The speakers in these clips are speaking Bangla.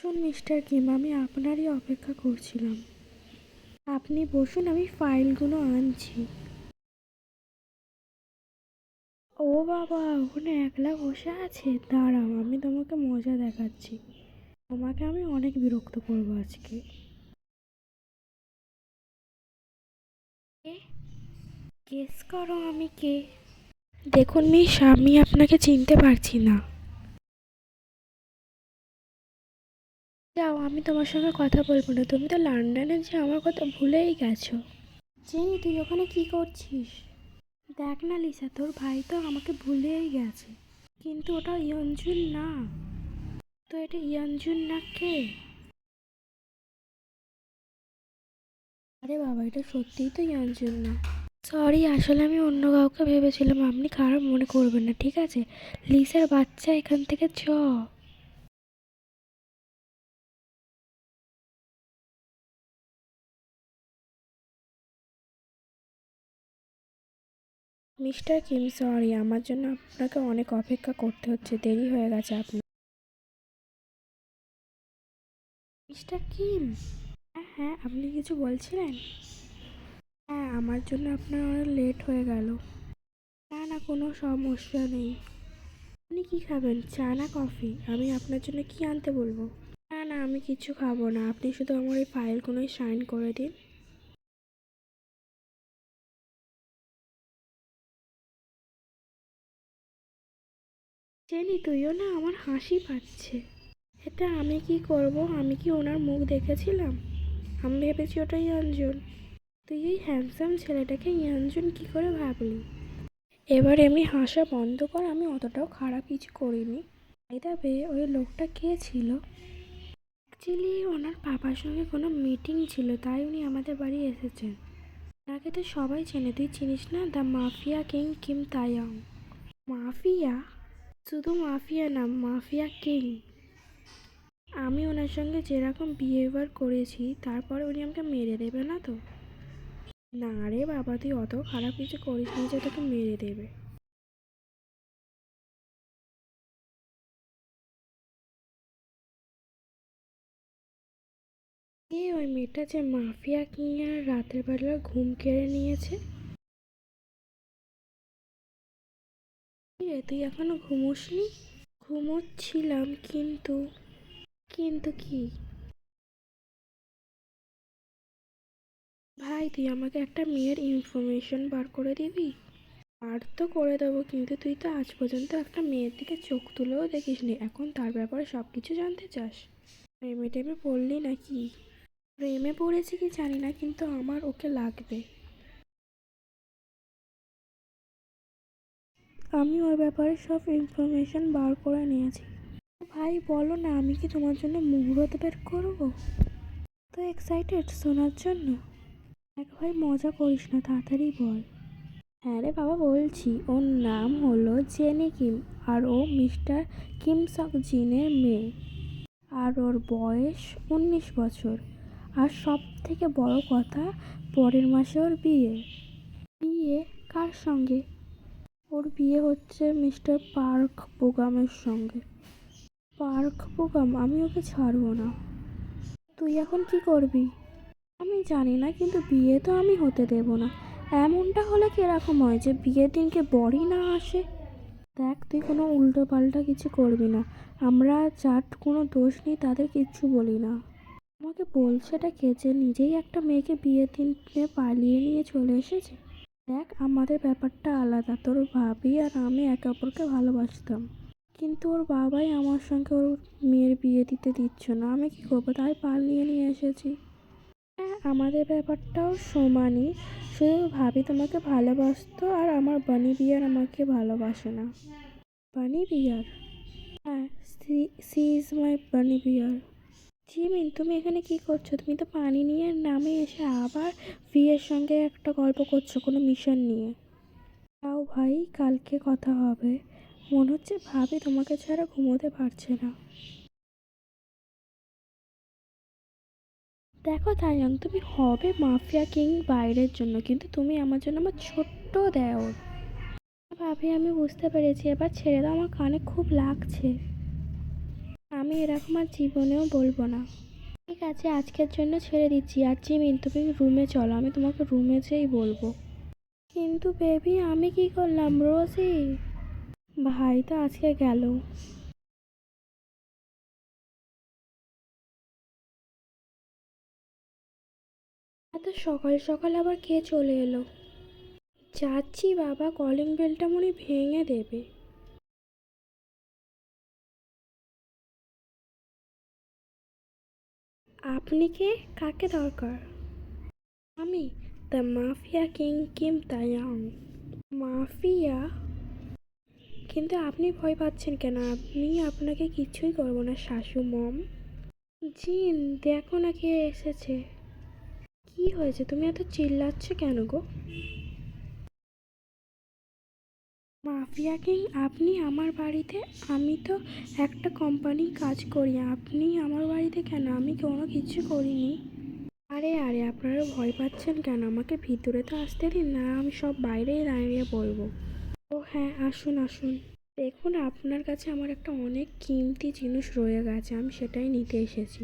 শুন মিস্টার কিম, আমি আপনারই অপেক্ষা করছিলাম। আপনি বসুন, আমি ফাইলগুলো আনছি। ও বাবা, ওখানে একলা বসে আছে? দাঁড়াও, আমি তোমাকে মজা দেখাচ্ছি। তোমাকে আমি অনেক বিরক্ত করবো আজকে। কে? গেস করো আমি কে। দেখুন মিস, আমি আপনাকে চিনতে পারছি না। যাও, আমি তোমার সঙ্গে কথা বলবো না। তুমি তো লন্ডনে যে আমার কথা ভুলেই গেছো। জেনি, তুই ওখানে কি করছিস? দেখ না লিসা, তোর ভাই তো আমাকে ভুলেই গেছে। কিন্তু ওটা ইয়ঞ্জুন না। তো এটা ইয়ঞ্জুন না কে? আরে বাবা, এটা সত্যিই তো ইয়ঞ্জুন না। সরি, আসলে আমি অন্য কাউকে ভেবেছিলাম। আপনি খারাপ মনে করবেন না, ঠিক আছে? লিসার বাচ্চা, এখান থেকে চ। মিস্টার কিম, সরি, আমার জন্য আপনাকে অনেক অপেক্ষা করতে হচ্ছে। দেরি হয়ে গেছে আপনার। Mister Kim. হ্যাঁ হ্যাঁ, আপনি কিছু বলছিলেন? হ্যাঁ, আমার জন্য আপনার অনেক লেট হয়ে গেল। না না, কোনো সমস্যা নেই। আপনি কি খাবেন, চা না কফি? আমি আপনার জন্য কি আনতে বলবো? না না, আমি কিছু খাবো না। আপনি শুধু আমার এই ফাইলগুলোই সাইন করে দিন। জেনি, তুইও না, আমার হাসি পাচ্ছে। এটা আমি কি করব? আমি কি ওনার মুখ দেখেছিলাম? আমি ভেবেছি ওটা ইয়াঞ্জন। তুই এই হ্যান্ডসাম ছেলেটাকে ইয়াঞ্জন কি করে ভাবলি? এবার এমনি হাসা বন্ধ কর, আমি অতটাও খারাপ কিছু করিনি। এই তবে ওই লোকটা কে ছিল? অ্যাকচুয়ালি ওনার বাবার সঙ্গে কোনো মিটিং ছিল, তাই উনি আমাদের বাড়ি এসেছেন। ওনাকে তো সবাই চেনে, তুই চিনিস না? The mafia king Kim Taeyong. Mafia? শুধু মাফিয়া না, মাফিয়া কিং। আমি ওনার সঙ্গে যেরকম বিহেভিয়ার করেছি, তারপরে উনি আমাকে মেরে দেবে না তো? না রে বাবা, তুই অত খারাপ কিছু করিস নি যে তোকে মেরে দেবে। কে ওই মেয়েটা যে মাফিয়া কিং এর রাতের বেলা ঘুম কেড়ে নিয়েছে? কি রে, তুই এখনো ঘুমোসনি? ঘুমোচ্ছিলাম, কিন্তু। কিন্তু কি? ভাই, তুই আমাকে একটা মেয়ের ইনফরমেশন বার করে দিবি? আর তো করে দেবো, কিন্তু তুই তো আজ পর্যন্ত একটা মেয়ের দিকে চোখ তুলেও দেখিসনি, এখন তার ব্যাপারে সব কিছু জানতে চাস? প্রেমে টেমে পড়লি নাকি? প্রেমে পড়েছি কি জানি না, কিন্তু আমার ওকে লাগবে। আমি ওর ব্যাপারে সব ইনফরমেশন বার করে নিয়েছি। ভাই বলো না, আমি কি তোমার জন্য মুহূর্ত বের করবো? তো এক্সাইটেড শোনার জন্য। দেখ ভাই, মজা করিস না, তাড়াতাড়ি বল। হ্যাঁ রে বাবা, বলছি। ওর নাম হলো জেনি কিম। আর ও মিস্টার কিম সক জিনের মেয়ে। আর ওর বয়স 19 বছর। আর সব থেকে বড় কথা, পরের মাসে ওর বিয়ে। বিয়ে? কার সঙ্গে? ওর বিয়ে হচ্ছে মিস্টার পার্ক বোগামের সঙ্গে। পার্ক বোগাম? আমি ওকে ছাড়বো না। তুই এখন কি করবি? আমি জানি না, কিন্তু বিয়ে তো আমি হতে দেব না। এমনটা হলে কিরকম হয় যে বিয়ের দিনকে বরই না আসে? দেখ, তুই কোনো উল্টো পাল্টা কিছু করবি না। আমরা যার কোনো দোষ নেই তাদের কিচ্ছু বলি না। আমাকে বলছে এটা কে, যে নিজেই একটা মেয়েকে বিয়ের দিনে পালিয়ে নিয়ে চলে এসেছে? দেখ, আমাদের ব্যাপারটা আলাদা। তোর ভাবি আর আমি একে অপরকে ভালোবাসতাম, কিন্তু ওর বাবাই আমার সঙ্গে ওর মেয়ের বিয়ে দিতে দিচ্ছে না। আমি কি করবো, তাই পালিয়ে নিয়ে এসেছি। হ্যাঁ, আমাদের ব্যাপারটাও সমানই। শুধু ভাবি তোমাকে ভালোবাসতো, আর আমার বানি বিয়ার আমাকে ভালোবাসে না। বানি বিয়ার? হ্যাঁ, C is my bunny beer. Jimin, তুমি এখানে কি করছো? তুমি তো পানি নিয়ে নামে এসে আবার বিয়ের সঙ্গে একটা গল্প করছো কোনো মিশন নিয়ে। তাও ভাই, কালকে কথা হবে। মনে হচ্ছে ভাবি তোমাকে ছাড়া ঘুমোতে পারছে না। দেখো তাইয়াং, তুমি হবে মাফিয়া কিং বাইরের জন্য, কিন্তু তুমি আমার জন্য আমার ছোট্ট দেওর। ভাবি, আমি বুঝতে পেরেছি, এবার ছেড়ে দাও, আমার কানে খুব লাগছে। আমি এরকম আর জীবনেও বলবো না। ঠিক আছে, আজকের জন্য ছেড়ে দিচ্ছি। আর জিমিন, তুমি রুমে চলো, আমি তোমাকে রুমে যেয়েই বলবো। কিন্তু বেবি, আমি কি করলাম? রোজি ভাই তো আজকে গেল। এত সকাল সকাল আবার কে চলে এলো? যাচ্ছি বাবা, কলিং বেলটা মনে হয় ভেঙে দেবে। আপনি কে? কাকে দরকার? আমি the mafia king Kim তাইয়াং। Mafia? কিন্তু আপনি ভয় পাচ্ছেন কেন? আপনি আপনাকে কিছুই করবো না শাশু মম। জিন, দেখো না কে এসেছে। কি হয়েছে? তুমি এত চিল্লাচ্ছ কেন গো? মাফিয়া কিং, আপনি আমার বাড়িতে? আমি তো একটা কোম্পানি কাজ করি, আপনি আমার বাড়িতে কেন? আমি কোনো কিছু করিনি। আরে আরে, আপনারা ভয় পাচ্ছেন কেন? আমাকে ভিতরে তো আসতে দিন না, আমি সব বাইরেই দাঁড়িয়ে বলবো। ও হ্যাঁ, আসুন আসুন। দেখুন, আপনার কাছে আমার একটা অনেক কিমতি জিনিস রয়ে গেছে, আমি সেটাই নিতে এসেছি।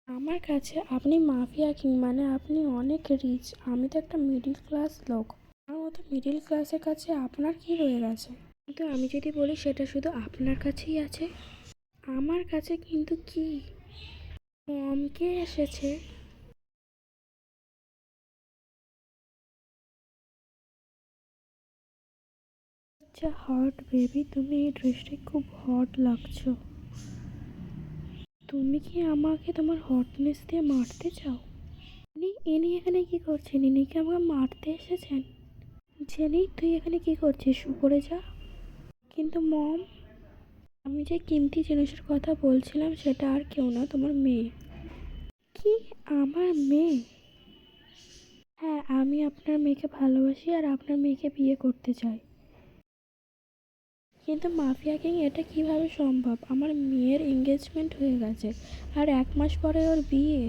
আমার কাছে? আপনি মাফিয়া কিং মানে আপনি অনেক রিচ, আমি তো একটা মিডিল ক্লাস লোক। আমার মতো মিডিল ক্লাসের কাছে আপনার কি রয়ে গেছে? কিন্তু আমি যদি বলি সেটা শুধু আপনার কাছেই আছে। আমার কাছে কিন্তু কি? কে এসেছে? আচ্ছা হট বেবি, তুমি এই ড্রেসটাই খুব হট লাগছো। তুমি কি আমাকে তোমার হটনেস দিয়ে মারতে চাও? ইনি এখানে কি করছেন? ইনি কি আমাকে মারতে এসেছেন? জেনি, তুই এখানে কি করছিস? উপরে যা। কিন্তু মম, আমি যে কিমতি জিনিসের কথা বলছিলাম সেটা আর কেউ না, তোমার মেয়ে। কি? আমার মেয়ে? হ্যাঁ, আমি আপনার মেয়েকে ভালোবাসি আর আপনার মেয়েকে বিয়ে করতে চাই। কিন্তু মাফিয়া কিং, এটা কিভাবে সম্ভব? আমার মেয়ের এঙ্গেজমেন্ট হয়ে গেছে আর 1 মাস পরে ওর বিয়ে।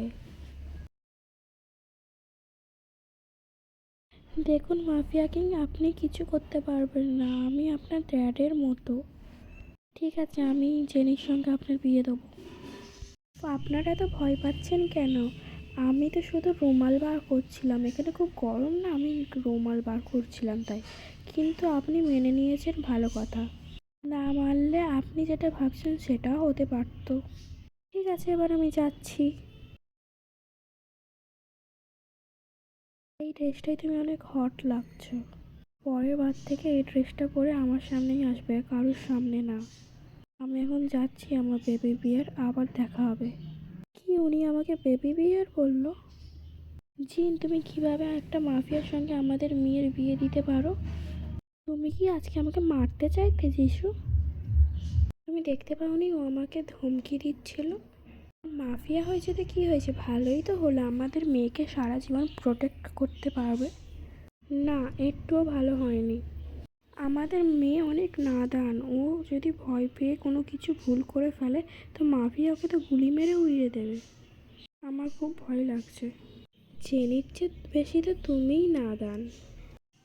দেখুন মাফিয়া কিং, আপনি কিছু করতে পারবেন না, আমি আপনার ড্যাডের মতো। ঠিক আছে, আমি জেনির সঙ্গে আপনার বিয়ে দেবো। আপনারা এত ভয় পাচ্ছেন কেন? আমি তো শুধু রুমাল বার করছিলাম, এখানে খুব গরম না, আমি রুমাল বার করছিলাম তাই। কিন্তু আপনি মেনে নিয়েছেন, ভালো কথা। না মানলে আপনি যেটা ভাবছেন সেটাও হতে পারতো। ঠিক আছে, এবার আমি যাচ্ছি। এই ড্রেসটাই তুমি অনেক হট লাগছো। পরের বার থেকে এই ড্রেসটা পরে আমার সামনেই আসবে, কারোর সামনে না। আমি এখন যাচ্ছি, আমার বেবি বিয়ার, আবার দেখা হবে। কি, উনি আমাকে বেবি বিয়ার বললো? জিন, তুমি কিভাবে একটা মাফিয়ার সঙ্গে আমাদের মেয়ের বিয়ে দিতে পারো? তুমি কি আজকে আমাকে মারতে চাইতে যিশু? তুমি দেখতে পাওনি ও আমাকে ধমকি দিচ্ছিল? মাফিয়া হয়েছে তো কি হয়েছে, ভালোই তো হলো, আমাদের মেয়েকে সারা জীবন প্রোটেক্ট করতে পারবে। না, একটুও ভালো হয়নি। আমাদের মেয়ে অনেক নাদান, ও যদি ভয় পেয়ে কোনো কিছু ভুল করে ফেলে তো মাফিয়া ওকে তো গুলি মেরে উড়িয়ে দেবে। আমার খুব ভয় লাগছে। জেনির চেয়ে বেশি তো তুমিই নাদান।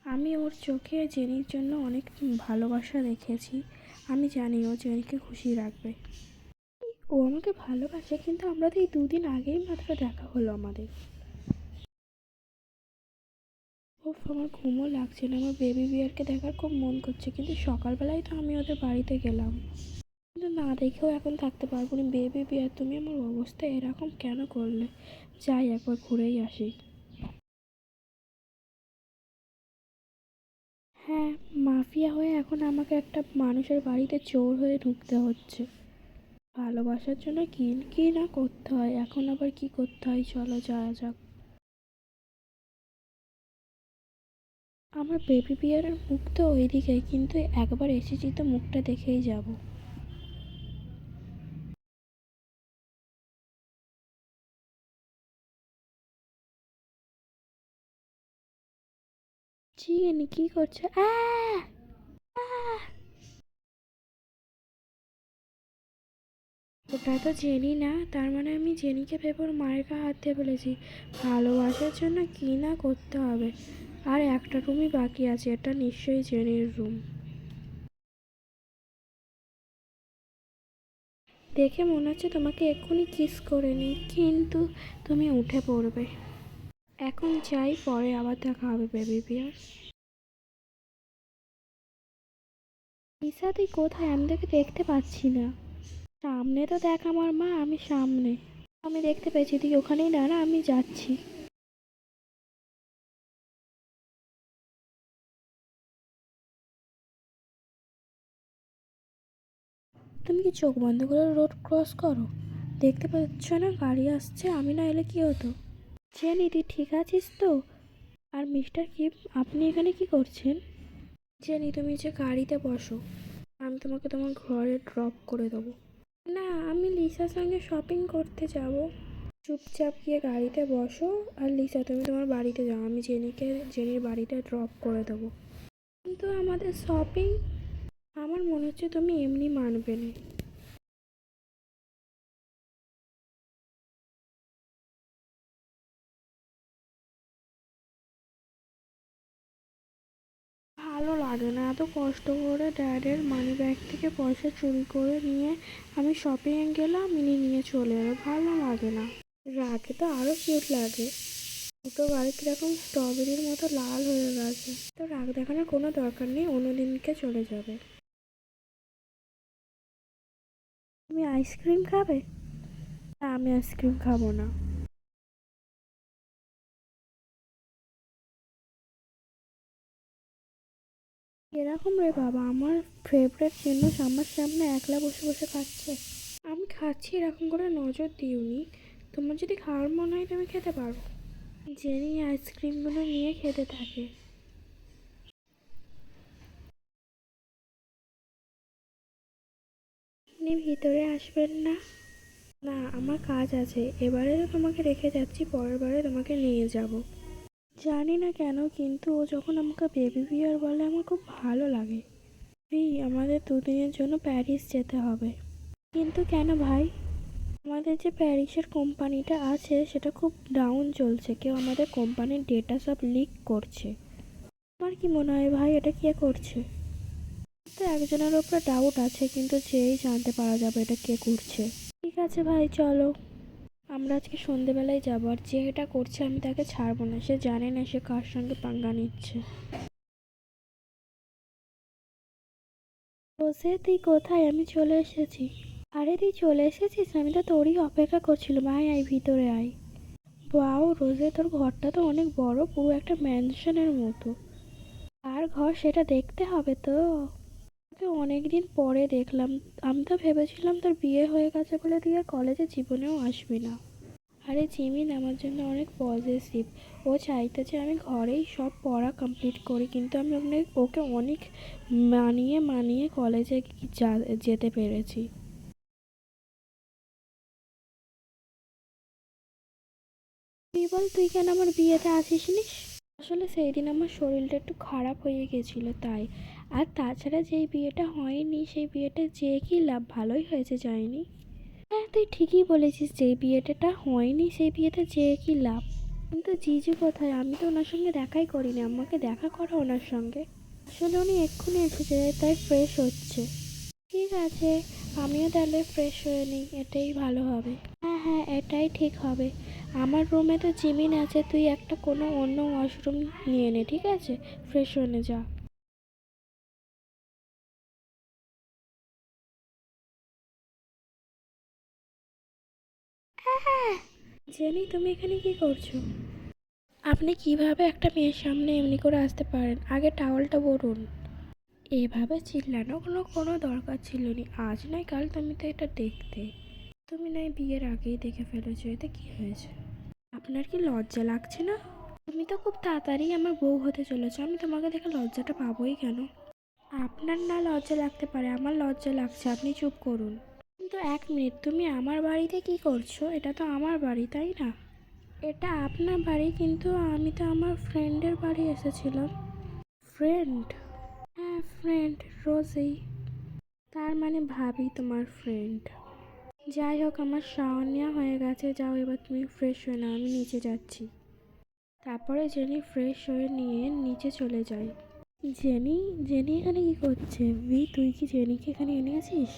আমি ওর চোখে জেনির জন্য অনেক ভালোবাসা দেখেছি, আমি জানি ও জেনিকে খুশি রাখবে। ও আমাকে ভালোবাসে? কিন্তু আমরা তো এই 2 দিন আগেই মাত্র দেখা হলো আমাদের। ওফ, আমার ঘুমও লাগছে না, আমার বেবি বিয়ারকে দেখার খুব মন করছে, কিন্তু সকালবেলায় তো আমি ওদের বাড়িতে গেলাম। কিন্তু না দেখেও এখন থাকতে পারবো না। বেবি বিয়ার, তুমি আমার অবস্থা এরকম কেন করলে? যাই একবার ঘুরেই আসি। হ্যাঁ, মাফিয়া হয়ে এখন আমাকে একটা মানুষের বাড়িতে চোর হয়ে ঢুকতে হচ্ছে। ভালোবাসার জন্য কি কি না করতে হয়, এখন আবার কি করতে হয়, চলো যাওয়া যাক। আমার বেবি বিয়ারের মুখ তো ওইদিকে, কিন্তু একবার এসেছি তো মুখটা দেখেই যাব। চিনি কি করছে? ওটা তো জেনি না, তার মানে আমি জেনিকে ভেবে ওর মায়ের গায়ে হাত দিয়ে ফেলেছি। ভালোবাসার জন্য কি না করতে হবে। আর একটা রুমই বাকি আছে, এটা নিশ্চয়ই জেনির রুম। দেখে মনে হচ্ছে তোমাকে এক্ষুনি কিস করে নিই, কিন্তু তুমি উঠে পড়বে। এখন যাই, পরে আবার দেখা হবে বেবি বিয়ার। লিসা তুই কোথায়? আমি তোকে দেখতে পাচ্ছি না। সামনে তো দেখ আমার মা, আমি সামনে। আমি দেখতে পেয়েছি, তুই ওখানেই দাঁড়া, আমি যাচ্ছি। তুমি কি চোখ বন্ধ করে রোড ক্রস করো? দেখতে পাচ্ছ না গাড়ি আসছে? আমি না এলে কি হতো? জেনি তুই ঠিক আছিস তো? আর মিস্টার কিপ, আপনি এখানে কি করছেন? জেনি তুমি যে গাড়িতে বসো, আমি তোমাকে তোমার ঘরে ড্রপ করে দেবো। না, আমি লিসার সঙ্গে শপিং করতে যাব। চুপচাপ গিয়ে গাড়িতে বসো। আর লিসা তুমি তোমার বাড়িতে যাও, আমি জেনির বাড়িতে ড্রপ করে দেবো। কিন্তু আমাদের শপিং, আমার মনে হচ্ছে তুমি এমনি মানবে না। ভালো লাগে না এত কষ্ট করে ড্যাডের মানি ব্যাগ থেকে পয়সা চুরি করে নিয়ে আমি শপিংয়ে গেলাম, ইনি নিয়ে চলে এলো। ভালো লাগে না। রাগে তো আরও কিউট লাগে। দুটো গাড়ি কিরকম স্ট্রবেরির মতো লাল হয়ে গেছে। তো রাগ দেখানোর কোনো দরকার নেই, অন্যদিনকে চলে যাবে। তুমি আইসক্রিম খাবে? না, আমি আইসক্রিম খাবো না। এরকম রে বাবা, আমার ফেভারিট জিনিস আমার সামনে একলা বসে বসে খাচ্ছে। আমি খাচ্ছি এরকম করে নজর দিওনি। তোমার যদি খাওয়ার মনে হয় তুমি খেতে পারো। জেনি আইসক্রিমগুলো নিয়ে খেতে থাকে। আপনি ভিতরে আসবেন না? না, আমার কাজ আছে। এবারে তো তোমাকে রেখে যাচ্ছি, পরের বারে তোমাকে নিয়ে যাব। জানি না কেন, কিন্তু ও যখন আমাকে বেবি বিয়ার বলে আমার খুব ভালো লাগে। আমাদের দুদিনের জন্য প্যারিস যেতে হবে। কিন্তু কেন ভাই? আমাদের যে প্যারিসের কোম্পানিটা আছে সেটা খুব ডাউন চলছে, কেউ আমাদের কোম্পানির ডেটা সব লিক করছে। তোমার কি মনে হয় ভাই এটা কে করছে? তো একজনের ওপরে ডাউট আছে, কিন্তু যেই জানতে পারা যাবে এটা কে করছে। ঠিক আছে ভাই, চলো আমরা আজকে সন্ধেবেলায় যাবো। আর যে এটা করছে আমি তাকে ছাড়বো না, সে জানে না সে কার সঙ্গে পাঙ্গা নিচ্ছে। রোজে তুই কোথায়? আমি চলে এসেছি। আরে তুই চলে এসেছিস? আমি তো তোরই অপেক্ষা করছিলাম। আয় আয়, ভিতরে আয়। ওয়াও রোজে, তোর ঘরটা তো অনেক বড়, পুরো একটা ম্যানশনের মতো। আর ঘর সেটা দেখতে হবে তো। তোকে অনেকদিন পরে দেখলাম। আমি তো ভেবেছিলাম তোর বিয়ে হয়ে গেছে বলে তুই আর কলেজে জীবনেও আসবি না। আরে জিমিন আমার জন্য অনেক পজিটিভ। ও চাইতো যে আমি ঘরেই সব পড়া কমপ্লিট করি, কিন্তু আমি ওকে অনেক মানিয়ে মানিয়ে কলেজে যেতে পেরেছি। তুই বল, তুই কেন আমার বিয়েতে আসিসনি? আসলে সেই দিন আমার শরীরটা একটু খারাপ হয়ে গেছিলো তাই। আর তাছাড়া যেই বিয়েটা হয়নি সেই বিয়েটা যেয়ে কি লাভ, ভালোই হয়েছে যায়নি। হ্যাঁ তুই ঠিকই বলেছিস, যেই বিয়েটা হয়নি সেই বিয়েতে যেয়ে কি লাভ। কিন্তু জিজু কোথায়? আমি তো ওনার সঙ্গে দেখাই করিনি, আমাকে দেখা করো ওনার সঙ্গে। আসলে উনি এক্ষুনি এসেছে, তাই ফ্রেশ হচ্ছে। ঠিক আছে, আমিও তাহলে ফ্রেশ হয়ে নিই, এটাই ভালো হবে। হ্যাঁ হ্যাঁ, এটাই ঠিক হবে। আমার রুমে তো জিমিন আছে, তুই একটা কোনো অন্য ওয়াশরুম নিয়ে নে, ঠিক আছে? ফ্রেশ হয়ে নে, যা। হ্যাঁ হ্যাঁ। জেনি তুমি এখানে কি করছো? আপনি কিভাবে একটা মেয়ের সামনে এমনি করে আসতে পারেন? আগে টাওয়ালটা পরুন। এভাবে চিল্লানোর কোনো দরকার ছিল না। আজ নয় কাল তুমি তো এটা দেখতে। তুমি নয় বিয়ের আগেই দেখে ফেলেছো, এতে কি হয়েছে? আপনার কি লজ্জা লাগছে না? তুমি তো খুব তাড়াতাড়ি আমার বউ হতে চলেছো, আমি তোমাকে দেখে লজ্জাটা পাবোই কেন? আপনার না লজ্জা লাগতে পারে, আমার লজ্জা লাগছে, আপনি চুপ করুন। কিন্তু এক মিনিট, তুমি আমার বাড়িতে কি করছো? এটা তো আমার বাড়ি, তাই না? এটা আপনার বাড়ি, কিন্তু আমি তো আমার ফ্রেন্ডের বাড়ি এসেছিলাম। ফ্রেন্ড? হ্যাঁ ফ্রেন্ড, রোজই। তার মানে ভাবি তোমার ফ্রেন্ড। যাই হোক, আমার শাওয়ার নেওয়া হয়ে গেছে, যাও এবার তুমি ফ্রেশ হয়ে নাও, আমি নিচে যাচ্ছি। তারপরে জেনি ফ্রেশ হয়ে নিয়ে নিচে চলে যায়। জেনি, জেনি এখানে কি করছে? তুই কি জেনিকে এখানে এনেছিস?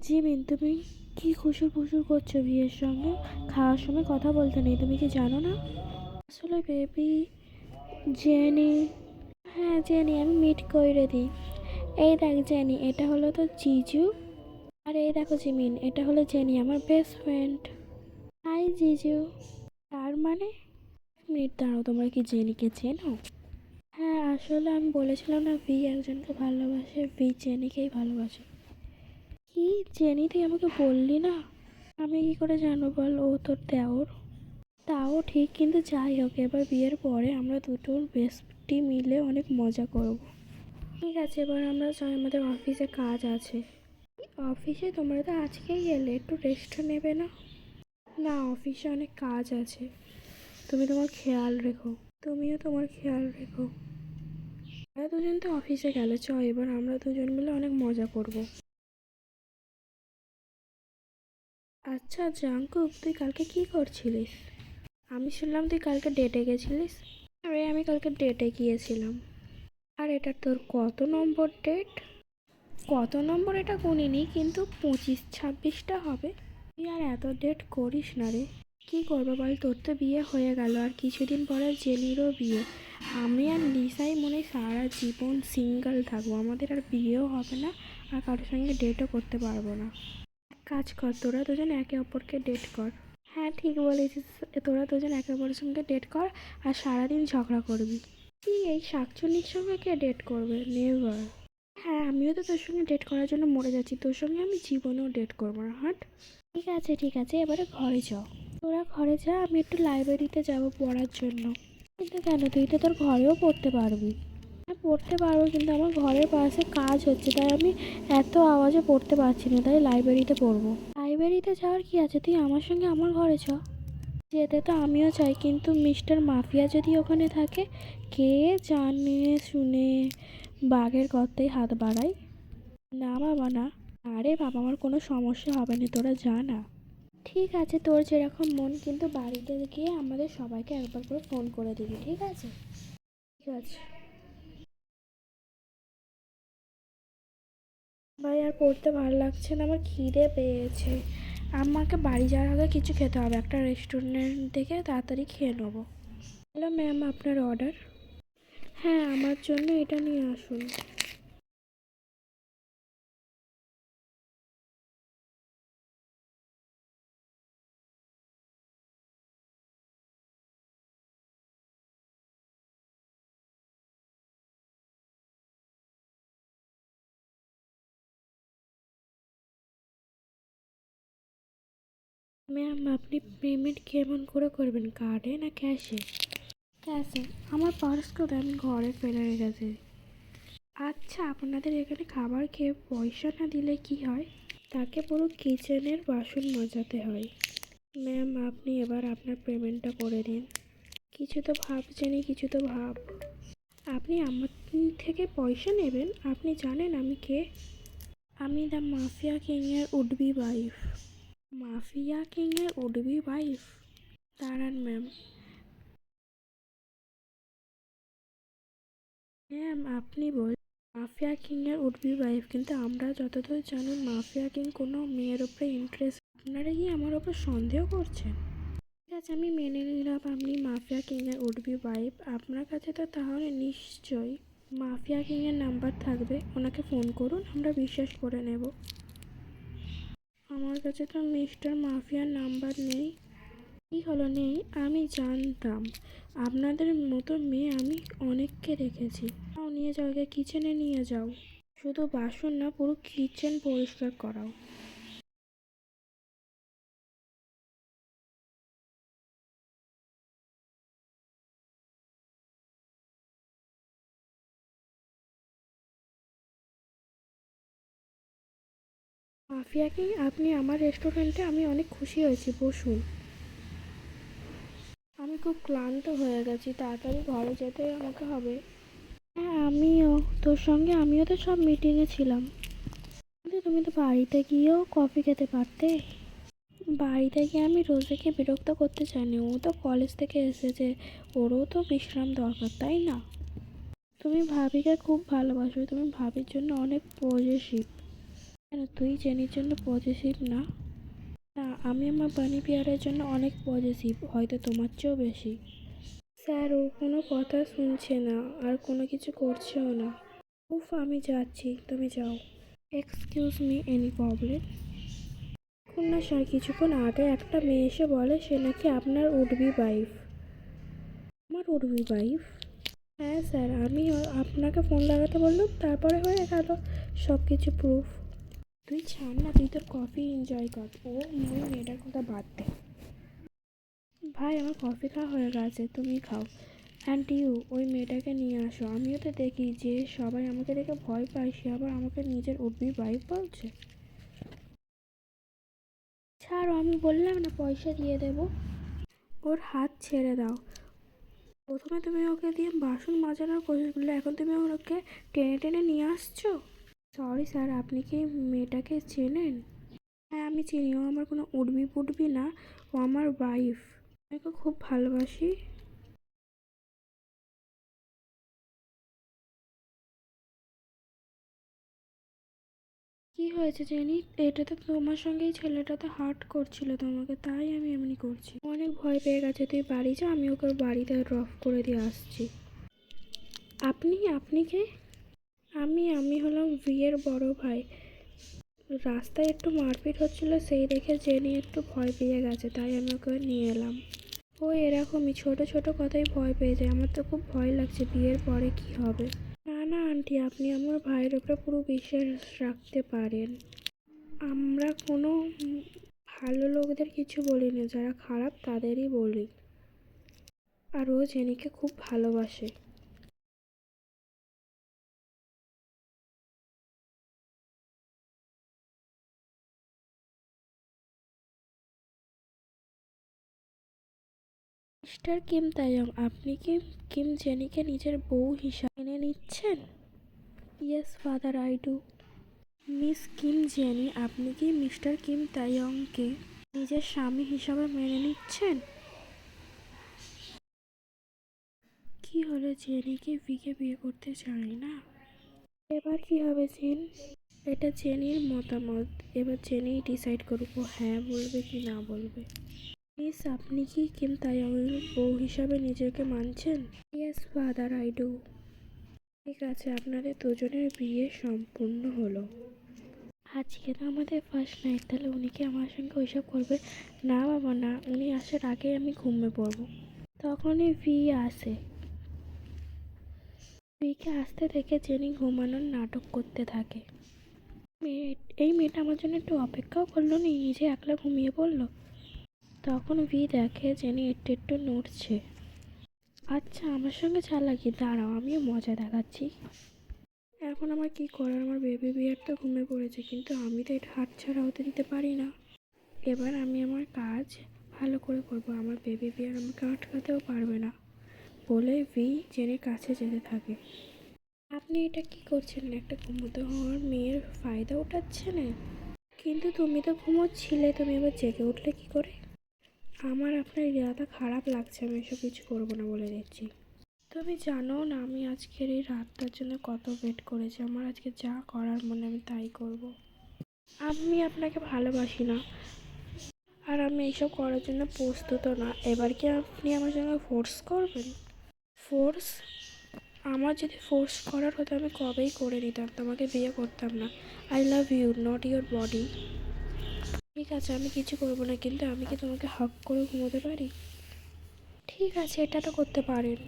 জিমিন, তুমি কি খুশুর ফুসুর করছো বিয়ের সঙ্গে? খাওয়ার সময় কথা বলতে নেই, তুমি কি জানো না? আসলে বেবি, জেনি। হ্যাঁ জেনি, আমি মিট করে দিই। এই দেখ জেনি, এটা হলো তো জিজু। আর এই দেখো জিমিন, এটা হলো জেনি, আমার বেস্ট ফ্রেন্ড। হাই জিজু। তার মানে? এক মিনিট দাঁড়াও, তোমরা কি জেনিকে চেনো? হ্যাঁ আসলে আমি বলেছিলাম না, ভি একজনকে ভালোবাসে, ভি জেনিকেই ভালোবাসে। কি? জেনি তুই আমাকে বললি না? আমি কি করে জানবো বল, ও তোর দেওর। তাও ঠিক, কিন্তু যাই হোক, এবার বিয়ের পরে আমরা দুটোর বেস্টি মিলে অনেক মজা করব। ঠিক আছে, এবার আমরা যাই, আমাদের অফিসে কাজ আছে। অফিসে? তোমরা তো আজকেই এলে, একটু রেস্ট নেবে না? না, অফিসে অনেক কাজ আছে। তুমি তোমার খেয়াল রেখো। তুমিও তোমার খেয়াল রেখো। আমরা দুজন তো অফিসে গেলে চ, এবার আমরা দুজন মিলে অনেক মজা করব। আচ্ছা জাঙ্কুক, তুই কালকে কি করছিলিস? আমি শুনলাম তুই কালকে ডেটে গেছিলিস। আরে আমি কালকে ডেটে গিয়েছিলাম। আর এটা তোর কত নম্বর ডেট? কত নম্বর এটা গুনিনি, কিন্তু 25-26টা হবে। তুই আর এত ডেট করিস না রে। কি করবো বল, তোর তো বিয়ে হয়ে গেল, আর কিছুদিন পরে জেনিরও বিয়ে। আমি আর লিসাই মনে হয় সারা জীবন সিঙ্গেল থাকবো, আমাদের আর বিয়েও হবে না, আর কারোর সঙ্গে ডেটও করতে পারবো না। এক কাজ কর, তোরা দুজন একে অপরকে ডেট কর। হ্যাঁ ঠিক বলেছিস, তোরা দুজন একে অপরের সঙ্গে ডেট কর, আর সারাদিন ঝগড়া করবি। কি, এই শাকচুন্নির সঙ্গে কে ডেট করবে? নেভার। হ্যাঁ আমিও তো তোর সঙ্গে ডেট করার জন্য মরে যাচ্ছি, তোর সঙ্গে আমি জীবনেও ডেট করবো না, হাট। ঠিক আছে ঠিক আছে, এবারে ঘরে যাও। তোরা ঘরে যা, আমি একটু লাইব্রেরিতে যাব পড়ার জন্য। কিন্তু কেন, তুই তো তোর ঘরেও পড়তে পারবি। হ্যাঁ পড়তে পারবো, কিন্তু আমার ঘরের পাশে কাজ হচ্ছে, তাই আমি এত আওয়াজে পড়তে পারছি না, তাই লাইব্রেরিতে পড়বো। লাইব্রেরিতে যাওয়ার কি আছে, তুই আমার সঙ্গে আমার ঘরে চ। যেতে তো আমিও চাই, কিন্তু মিস্টার মাফিয়া যদি ওখানে থাকে, কে জানে শুনে বাঘের গর্তেই হাত বাড়ায়। না বাবা না। আরে বাবা, আমার কোনো সমস্যা হবে না, তোরা যা না। ঠিক আছে, তোর যেরকম মন, কিন্তু বাড়িতে গিয়ে আমাদের সবাইকে একবার করে ফোন করে দিবি, ঠিক আছে? ঠিক আছে। ভাই আর পড়তে ভালো লাগছে না, আমার খিদে পেয়েছে। আমাকে বাড়ি যাওয়ার আগে কিছু খেতে হবে, একটা রেস্টুরেন্ট থেকে তাড়াতাড়ি খেয়ে নেবো। হ্যালো ম্যাম, আপনার অর্ডার। হ্যাঁ আমার জন্য এটা নিয়ে আসুন। ম্যাম আপনি পেমেন্ট কেমন করে করবেন, কার্ডে না ক্যাশে? ক্যাশে। আমার পার্স করে আমি ঘরে ফেলে রেখেছি। আচ্ছা, আপনাদের এখানে খাবার খেয়ে পয়সা না দিলে কি হয়? তাকে পুরো কিচেনের বাসন মাজাতে হয়। ম্যাম আপনি এবার আপনার পেমেন্টটা করে দিন। কিছু তো ভাবছেনই, কিছু তো ভাব। আপনি আমার থেকে পয়সা নেবেন? আপনি জানেন আমি কে? আমি দ্য মাফিয়া কিংয়ের উডবি ওয়াইফ। মাফিয়া কিংয়ের উডবি ওয়াইফ? দাঁড়ান ম্যাম। ম্যাম আপনি বল, মাফিয়া কিংয়ের উডবি ওয়াইফ, কিন্তু আমরা যতদূর জানি মাফিয়া কিং কোনো মেয়ের ওপরে ইন্টারেস্ট। আপনারা কি আমার ওপর সন্দেহ করছেন? ঠিক আছে, আমি মেনে নিলাম আপনি মাফিয়া কিংয়ের উডবি ওয়াইফ। আপনার কাছে তো তাহলে নিশ্চয়ই মাফিয়া কিংয়ের নাম্বার থাকবে, ওনাকে ফোন করুন, আমরা বিশ্বাস করে নেব। আমার কাছে তো মিস্টার মাফিয়ার নাম্বার নেই। কী হলো নেই? আমি জানতাম আপনাদের মতো মেয়ে আমি অনেককে দেখেছি। নাও নিয়ে যাও, একে কিচেনে নিয়ে যাও। শুধু বাসন না, পুরো কিচেন পরিষ্কার করাও। মাফিয়া কি, আপনি আমার রেস্টুরেন্টে, আমি অনেক খুশি হয়েছি, বসুন। আমি খুব ক্লান্ত হয়ে গেছি, তাড়াতাড়ি ঘরে যেতে আমাকে হবে। হ্যাঁ আমিও, তোর সঙ্গে আমিও তো সব মিটিংয়ে ছিলাম। কিন্তু তুমি তো বাড়িতে গিয়েও কফি খেতে পারতে। বাড়িতে গিয়ে আমি রোজেকে বিরক্ত করতে চাইনি, ও তো কলেজ থেকে এসেছে, ওরও তো বিশ্রাম দরকার, তাই না? তুমি ভাবিকে খুব ভালোবাসো, তুমি ভাবির জন্য অনেক পজেসিভ। কেন তুই জেনির জন্য পজিটিভ না? না, আমি আমার বানি বিয়ারের জন্য অনেক পজিটিভ, হয়তো তোমার চেয়েও বেশি। স্যার, ও কোনো কথা শুনছে না আর কোনো কিছু করছেও না। উফ, আমি যাচ্ছি, তুমি যাও। Excuse me, any problem? এখন না স্যার, কিছুক্ষণ আগে একটা মেয়ে এসে বলে সে নাকি আপনার উডবি ওয়াইফ। আমার উডবি ওয়াইফ? হ্যাঁ স্যার, আমি আপনাকে ফোন লাগাতে বললাম, তারপরে হয়ে গেল সব কিছু প্রুফ। তুই ছাড় না, তুই তোর কফি এনজয় কর, ওই মেয়েটার কথা বাদ দে। ভাই, আমার কফি খাওয়া হয়ে গেছে, তুমি খাও। অ্যান্ড ইউ, ওই মেয়েটাকে নিয়ে আসো। আমিও তো দেখি যে সবাই আমাকে দেখে ভয় পায়, সে আবার আমাকে নিজের উডবি ওয়াইফ বলছে। ছাড়ো, আমি বললাম না পয়সা দিয়ে দেবো। ওর হাত ছেড়ে দাও। প্রথমে তুমি ওকে দিয়ে বাসন মাজানোর কোशिশ করলে, এখন তুমি ওকে টেনে টেনে নিয়ে আসছো। সরি স্যার, আপনি কি মেয়েটাকে চেনেন? হ্যাঁ, আমি চিনি। ও আমার কোনো উডবি পুডবি না, ও আমার ওয়াইফ। আমি ওকে খুব ভালোবাসি। কি হয়েছে জেনি? এটা তো তোমার সঙ্গেই ছেলেটা তো হার্ট করছিল তোমাকে, তাই আমি এমনি করছি। অনেক ভয় পেয়ে গেছে, তুই বাড়ি যা, আমি ওকে বাড়িতে ড্রপ করে দিয়ে আসছি। আপনি কে? আমি হলাম ভিয়ের বড় ভাই। রাস্তায় একটু মারপিট হচ্ছিল, সেই দেখে জেনি একটু ভয় পেয়ে গেছে, তাই আমি ওকে নিয়ে এলাম। ও এরকমই ছোট ছোট কথাই ভয় পেয়ে যায়। আমার তো খুব ভয় লাগছে, বিয়ের পরে কি হবে। না না আন্টি, আপনি আমার ভাইয়ের ওপরে পুরো বিশ্বাস রাখতে পারেন। আমরা কোনো ভালো লোকদের কিছু বলি না, যারা খারাপ তাদেরই বলি। আর ও জেনিকে খুব ভালোবাসে। মিস্টার কিম তাইয়ং, আপনি কি কিম জেনিকে নিজের বউ হিসাবে মেনে নিচ্ছেন? Yes father, I do. Miss Kim jenny, আপনি কি মিস্টার কিম তাইয়ংকে নিজের স্বামী হিসাবে মেনে নিচ্ছেন? কি হলো, জেনি কি ভিকে বিয়ে করতে চায় না? এবার কি হবে জেন? এটা জেনির মতামত, এবার জেনিই ডিসাইড করবো হ্যাঁ বলবে কি না বলবে। মিস, আপনি কি কিম তাইয়ংয়ের বউ হিসাবে নিজেকে মানছেন? Yes father, I do. ঠিক আছে, আপনাদের দুজনের বিয়ে সম্পূর্ণ হলো। আজকে তো আমাদের ফার্স্ট নাইট, তাহলে উনি কি আমার সঙ্গে ওইসব করবে? না বাবা না, উনি আসার আগেই আমি ঘুমিয়ে পড়বো। তখনই ভি আসে। ভিকে আসতে দেখে জেনি ঘুমানোর নাটক করতে থাকে। এই মেয়েটা আমার জন্য একটু অপেক্ষাও করলো নি, নিজে একলা ঘুমিয়ে পড়লো। তখন ভি দেখে জেনি একটু একটু নড়ছে। আচ্ছা, আমার সঙ্গে চালাকি, দাঁড়াও আমিও মজা দেখাচ্ছি। এখন আমার কি করার, আমার বেবি বিয়ার তো ঘুমিয়ে পড়েছে, কিন্তু আমি তো এটা হাতছাড়া হতে দিতে পারি না। এবার আমি আমার কাজ ভালো করে করব, আমার বেবি বিয়ার আমাকে আটকাতেও পারবে না বলে ভি জেনির কাছে যেতে থাকে। আপনি এটা কি করছেন? একটা ঘুমোতে হওয়ার মেয়ের ফায়দা উঠাচ্ছেন। কিন্তু তুমি তো ঘুমোচ্ছিলে, তুমি আবার জেগে উঠলে কি করে? আমার আপনার ইরাদা খারাপ লাগছে, আমি এসব কিছু করবো না বলে দিচ্ছি। তুমি জানো না আমি আজকের এই রাতটার জন্য কত ওয়েট করেছি। আমার আজকে যা করার মনে আমি তাই করব। আমি আপনাকে ভালোবাসি না, আর আমি এইসব করার জন্য প্রস্তুতও না। এবার কি আপনি আমার সঙ্গে ফোর্স করবেন? ফোর্স? আমার যদি ফোর্স করার হতো আমি কবেই করে নিতাম, তোমাকে বিয়ে করতাম না। I love you, not your body. ঠিক আছে, আমি কিছু করবো না, কিন্তু আমি কি তোমাকে হাগ করে ঘুমোতে পারি? ঠিক আছে, এটা তো করতে পারেন।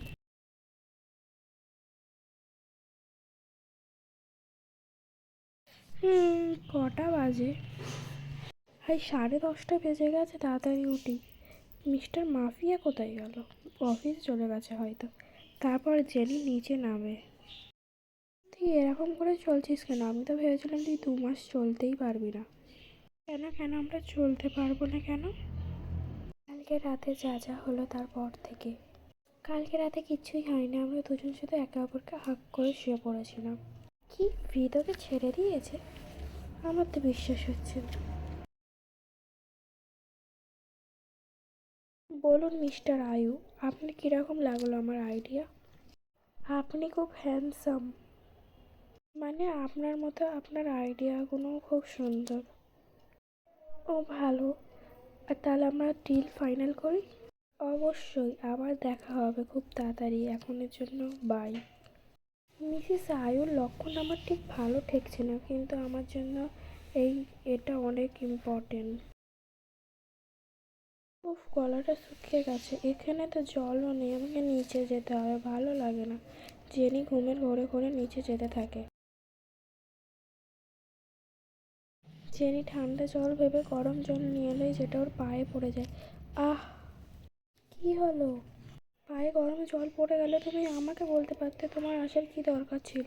কটা বাজে? ভাই, 10:30 বেজে গেছে, তাড়াতাড়ি উঠি। মিস্টার মাফিয়া কোথায় গেল? অফিস চলে গেছে হয়তো। তারপর জেনি নিচে নামে। তুই এরকম করে চলছিস কেন? আমি তো ভেবেছিলাম তুই 2 মাস চলতেই পারবি না। কেন কেন আমরা চলতে পারবো না কেন? কালকে রাতে যা যা হলো তারপর থেকে। কালকে রাতে কিচ্ছুই হয়নি, আমরা দুজন শুধু একে অপরকে হাগ করে শুয়ে পড়েছিলাম। কি, ভিতকে ছেড়ে দিয়েছে? আমার তো বিশ্বাস হচ্ছে না। বলুন মিস্টার আয়ু, আপনি কীরকম লাগলো আমার আইডিয়া? আপনি খুব হ্যান্ডসাম। মানে আপনার মতো আপনার আইডিয়াগুলো খুব সুন্দর। ও ভালো। আর তাহলে আমরা ডিল ফাইনাল করি। অবশ্যই, আবার দেখা হবে খুব তাড়াতাড়ি। এখনের জন্য বাই। মিসেস আয়ুর লক্ষণ আমার ঠিক ভালো ঠেকছে না, কিন্তু আমার জন্য এটা অনেক ইম্পর্টেন্ট। উফ, গলাটা শুকিয়ে গেছে। এখানে তো জলও নেই, আমাকে নিচে যেতে হবে, ভালো লাগে না। জেনি ঘুমের ঘরে ঘরে নিচে যেতে থাকে। জেনি ঠান্ডা জল ভেবে গরম জল নিয়ে এলেই যেটা ওর পায়ে পড়ে যায়। আহ, কি হলো? পায়ে গরম জল পড়ে গেলে তুমি আমাকে বলতে পারতে, তোমার আসার কি দরকার ছিল?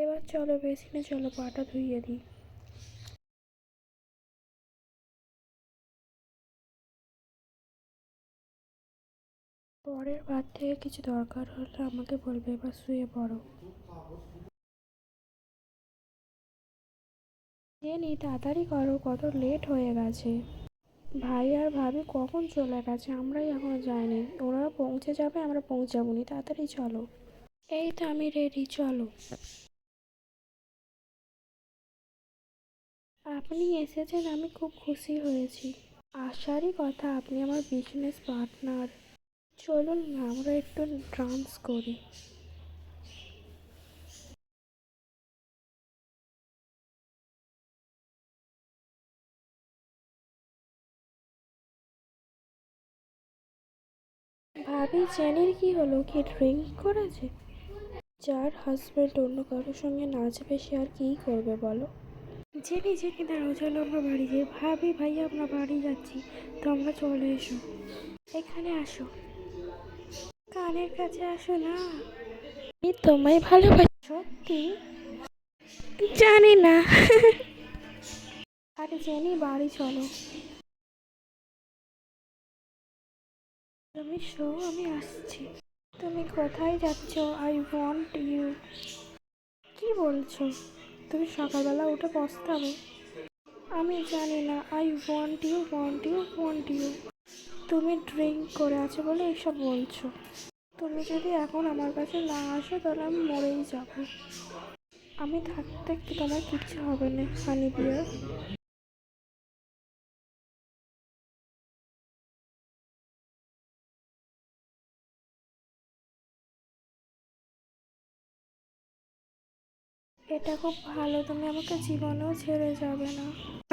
এবার চলো বেসিনে চলো, পাটা ধুইয়ে দিই। পরের বার থেকে কিছু দরকার হলে আমাকে বলবে। এবার শুয়ে পড়ো। জেনি তাড়াতাড়ি করো, কত লেট হয়ে গেছে। ভাই আর ভাবি কখন চলে গেছে, আমরাই এখনো যাইনি। ওরা পৌঁছে যাবে, আমরা পৌঁছাবনি। তাড়াতাড়ি চলো। এই তো আমি রেডি, চলো। আপনি এসেছেন, আমি খুব খুশি হয়েছি। আসারই কথা, আপনি আমার বিজনেস পার্টনার। চলুন না আমরা একটু ডান্স করি। ভাবি জেনির কি হলো, কি ড্রিঙ্ক করেছে? যার হাজব্যান্ড অন্য কারোর সঙ্গে নাচবে সে আর কী করবে বলো? জেনি জেনি দাঁড়াও, চলো আমরা বাড়ি যাই। ভাবি ভাইয়া আমরা বাড়ি যাচ্ছি, তোমরা চলে এসো। এখানে আসো, কানের কাছে আসো না। আমি তোমায় ভালোবাসি। সত্যি? জানি না। আরে জেনি বাড়ি চলো। তুমি শো, আমি আসছি। তুমি কোথায় যাচ্ছ? I want you. কি বলছো? তুমি সকালবেলা উঠে পস্তাবে। আমি জানি না। I want you, want you, want you. তুমি ড্রিঙ্ক করে আছো বলে এইসব বলছো। তুমি যদি এখন আমার কাছে না আসো তাহলে আমি মরেই যাব। আমি থাকতে কি তোমার কিচ্ছু হবে না, হানি বিয়ার। এটা খুব ভালো, তুমি আমাকে জীবনেও ছেড়ে যাবে না।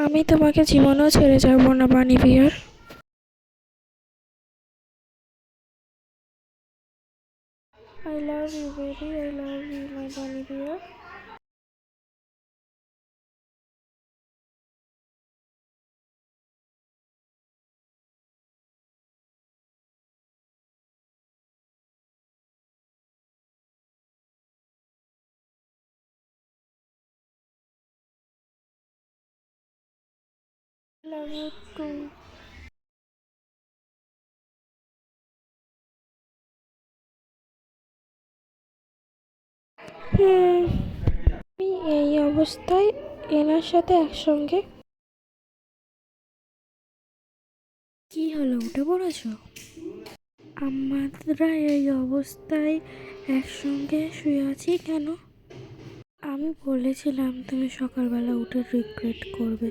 আমি তোমাকে জীবনেও ছেড়ে যাব না, bunny bear. I love you baby, I love you my bunny bear. Love you two. হুম, আমি এই অবস্থায় এনার সাথে একসঙ্গে। কি হলো, উঠে পড়েছো? আমরা এই অবস্থায় একসঙ্গে শুয়ে আছি কেন? আমি বলেছিলাম তুমি সকালবেলা উঠে রিগ্রেট করবে,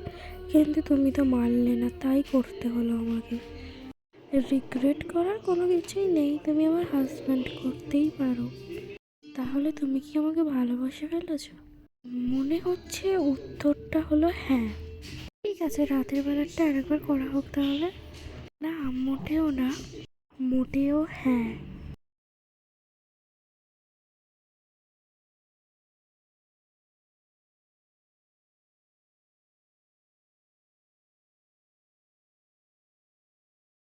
কিন্তু তুমি তো মানলে না, তাই করতে হলো আমাকে। রিগ্রেট করার কোনো কিছুই নেই, তুমি আমার হাজব্যান্ড, করতেই পারো। তাহলে তুমি কি আমাকে ভালোবাসে ফেলেছো? মনে হচ্ছে উত্তরটা হলো হ্যাঁ। ঠিক আছে, রাতের বেলাটা আরেকবার করা হোক তাহলে। না মোটেও না, মোটেও হ্যাঁ।